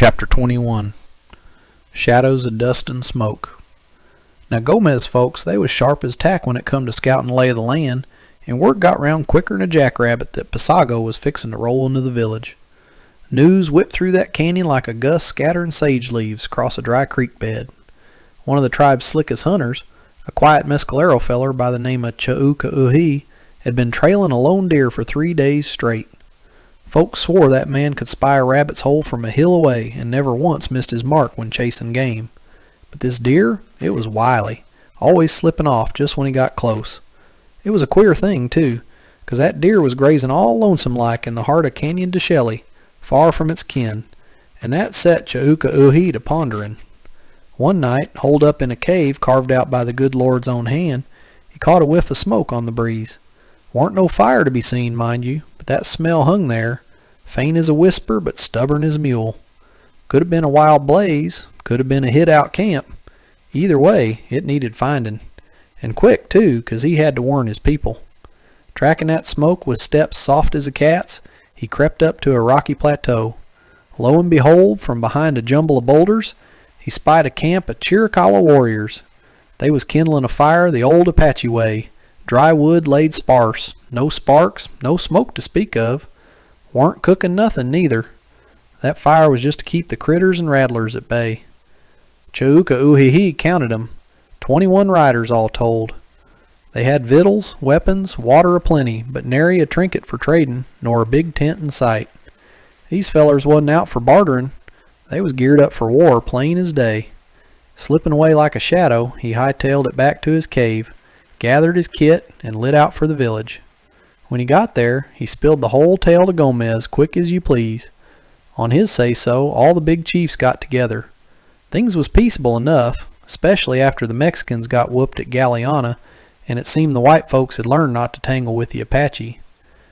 Chapter 21. Shadows of Dust and Smoke. Now Gomez folks, they was sharp as tack when it come to scouting the lay of the land, and word got round quicker'n a jackrabbit that Pasago was fixin' to roll into the village. News whipped through that canyon like a gust scatterin' sage leaves across a dry creek bed. One of the tribe's slickest hunters, a quiet mescalero feller by the name of Chauka had been trailin' a lone deer for 3 days straight. Folks swore that man could spy a rabbit's hole from a hill away and never once missed his mark when chasing game. But this deer, it was wily, always slipping off just when he got close. It was a queer thing, too, 'cause that deer was grazing all lonesome-like in the heart of Canyon de Shelly, far from its kin, and that set Chauka to pondering. One night, holed up in a cave carved out by the good Lord's own hand, he caught a whiff of smoke on the breeze. Warn't no fire to be seen, mind you, but that smell hung there, faint as a whisper but stubborn as a mule. Could have been a wild blaze, could have been a hid-out camp. Either way, it needed finding. And quick, too, 'cause he had to warn his people. Tracking that smoke with steps soft as a cat's, he crept up to a rocky plateau. Lo and behold, from behind a jumble of boulders, he spied a camp of Chiricahua warriors. They was kindling a fire the old Apache way. Dry wood laid sparse, no sparks, no smoke to speak of. Warn't cooking nothing neither. That fire was just to keep the critters and rattlers at bay. Chauka counted 'em, 21 riders all told. They had victuals, weapons, water aplenty, but nary a trinket for trading, nor a big tent in sight. These fellers wasn't out for bartering. They was geared up for war, plain as day. Slipping away like a shadow, he hightailed it back to his cave, gathered his kit, and lit out for the village. When he got there, he spilled the whole tale to Gomez, quick as you please. On his say-so, all the big chiefs got together. Things was peaceable enough, especially after the Mexicans got whooped at Galeana, and it seemed the white folks had learned not to tangle with the Apache.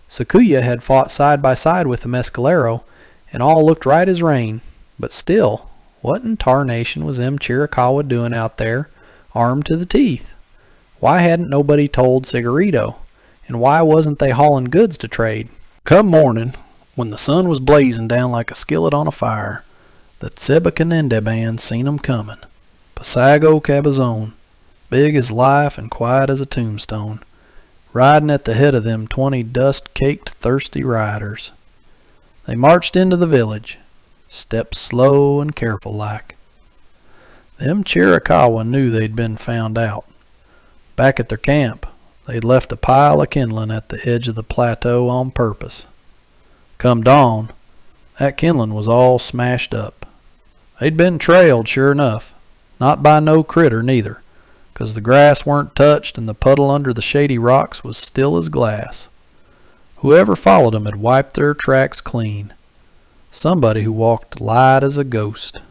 Sequoia had fought side by side with the Mescalero, and all looked right as rain. But still, what in tarnation was them Chiricahua doing out there, armed to the teeth? Why hadn't nobody told Cigarito? And why wasn't they hauling goods to trade? Come morning, when the sun was blazing down like a skillet on a fire, the Tsebacanende band seen 'em comin'. Pasago Cabazon, big as life and quiet as a tombstone, riding at the head of them 20 dust-caked, thirsty riders. They marched into the village, stepped slow and careful-like. Them Chiricahua knew they'd been found out. Back at their camp, they'd left a pile of kindling at the edge of the plateau on purpose. Come dawn, that kindling was all smashed up. They'd been trailed, sure enough, not by no critter neither, 'cause the grass weren't touched and the puddle under the shady rocks was still as glass. Whoever followed 'em had wiped their tracks clean. Somebody who walked light as a ghost.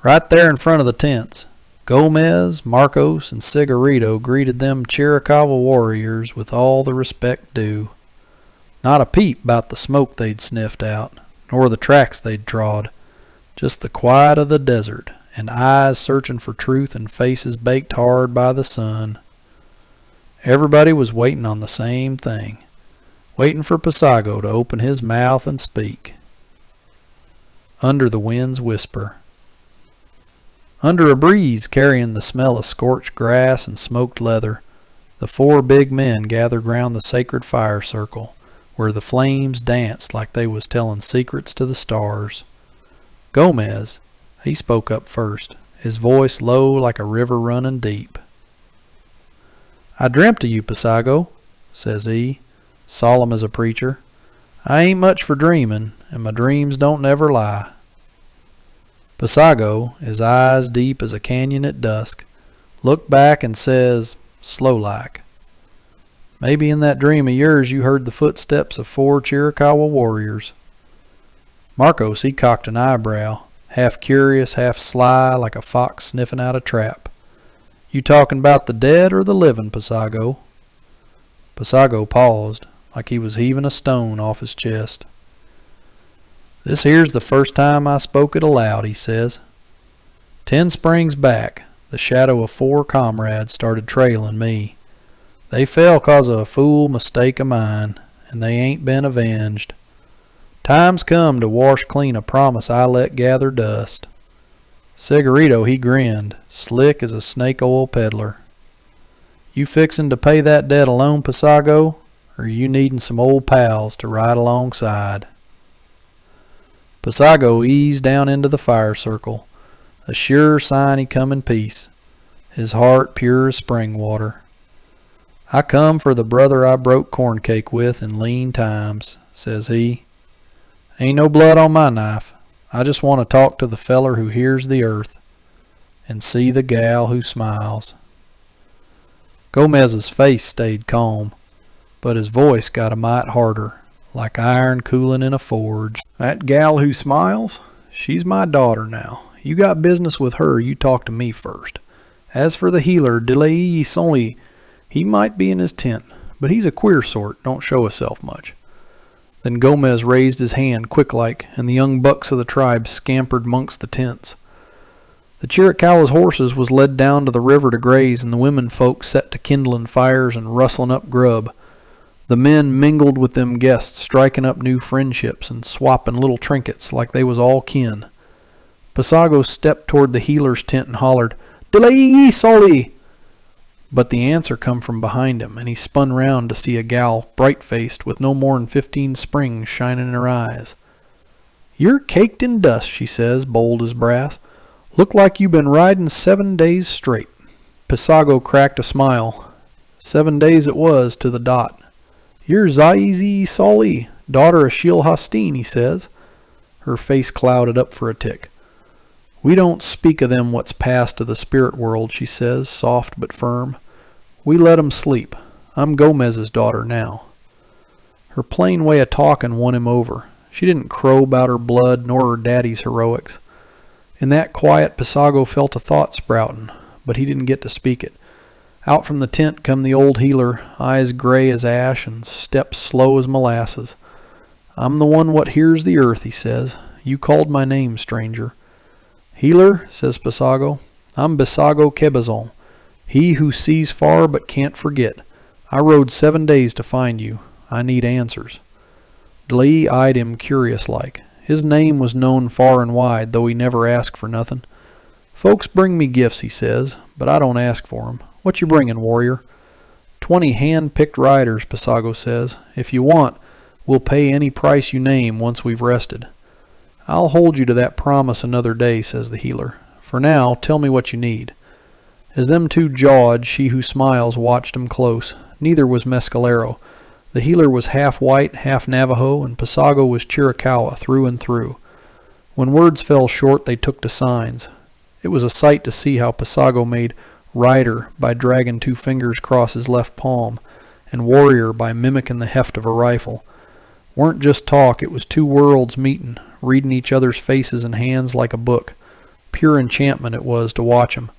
Right there in front of the tents, Gomez, Marcos, and Cigarito greeted them Chiricahua warriors with all the respect due. Not a peep 'bout the smoke they'd sniffed out, nor the tracks they'd trod. Just the quiet of the desert, and eyes searching for truth and faces baked hard by the sun. Everybody was waiting on the same thing, waiting for Pasago to open his mouth and speak. Under the wind's whisper. Under a breeze carrying the smell of scorched grass and smoked leather, the 4 big men gathered round the sacred fire circle, where the flames danced like they was telling secrets to the stars. Gomez, he spoke up first, his voice low like a river running deep. "I dreamt of you, Pasago," says he, solemn as a preacher. "I ain't much for dreaming, and my dreams don't never lie." Pasago, his eyes deep as a canyon at dusk, looked back and says, slow-like, "Maybe in that dream of yours you heard the footsteps of 4 Chiricahua warriors." Marcos, he cocked an eyebrow, half curious, half sly, like a fox sniffing out a trap. "You talking about the dead or the living, Pasago?" Pasago paused, like he was heaving a stone off his chest. "This here's the first time I spoke it aloud," he says. 10 springs back, the shadow of 4 comrades started trailing me. They fell 'cause of a fool mistake of mine, and they ain't been avenged. Time's come to wash clean a promise I let gather dust. Cigarito, he grinned, slick as a snake oil peddler. You fixin' to pay that debt alone, Pasago, or you needin' some old pals to ride alongside? Pasago eased down into the fire circle, a sure sign he come in peace, his heart pure as spring water. I come for the brother I broke corn cake with in lean times, says he. Ain't no blood on my knife. I just want to talk to the feller who hears the earth and see the gal who smiles. Gomez's face stayed calm, but his voice got a mite harder, like iron coolin' in a forge. That gal who smiles? She's my daughter now. You got business with her, you talk to me first. As for the healer, Delay Sonly, he might be in his tent, but he's a queer sort, don't show himself much. Then Gomez raised his hand quick-like, and the young bucks of the tribe scampered amongst the tents. The Chiricahua's horses was led down to the river to graze, and the women folk set to kindlin' fires and rustlin' up grub. The men mingled with them guests, striking up new friendships and swapping little trinkets like they was all kin. Pasago stepped toward the healer's tent and hollered, "Delay Soli!" But the answer come from behind him, and he spun round to see a gal, bright-faced, with no more'n 15 springs shinin' in her eyes. "You're caked in dust," she says, bold as brass. "Look like you been ridin' 7 days straight." Pasago cracked a smile. 7 days it was, to the dot. "You're Zaizi Soli, daughter of Shil Hosteen," he says. Her face clouded up for a tick. "We don't speak of them what's passed to the spirit world," she says, soft but firm. "We let 'em sleep. I'm Gomez's daughter now." Her plain way of talking won him over. She didn't crow about her blood nor her daddy's heroics. In that quiet, Pasago felt a thought sproutin', but he didn't get to speak it. Out from the tent come the old healer, eyes gray as ash and steps slow as molasses. "I'm the one what hears the earth," he says. "You called my name, stranger." "Healer," says Pasago, "I'm Pasago Quebazon, he who sees far but can't forget. I rode 7 days to find you. I need answers." Delay eyed him curious-like. His name was known far and wide, though he never asked for nothin'. "Folks bring me gifts," he says, "but I don't ask for 'em. What you bringin', warrior?" 20 hand-picked riders," Pasago says. "If you want, we'll pay any price you name once we've rested." "I'll hold you to that promise another day," says the healer. "For now, tell me what you need." As them two jawed, she who smiles watched 'em close. Neither was Mescalero. The healer was half white, half Navajo, and Pasago was Chiricahua through and through. When words fell short, they took to signs. It was a sight to see how Pasago made rider by dragging 2 fingers across his left palm, and warrior by mimicking the heft of a rifle. Weren't just talk, it was 2 worlds meetin', reading each other's faces and hands like a book. Pure enchantment it was to watch 'em.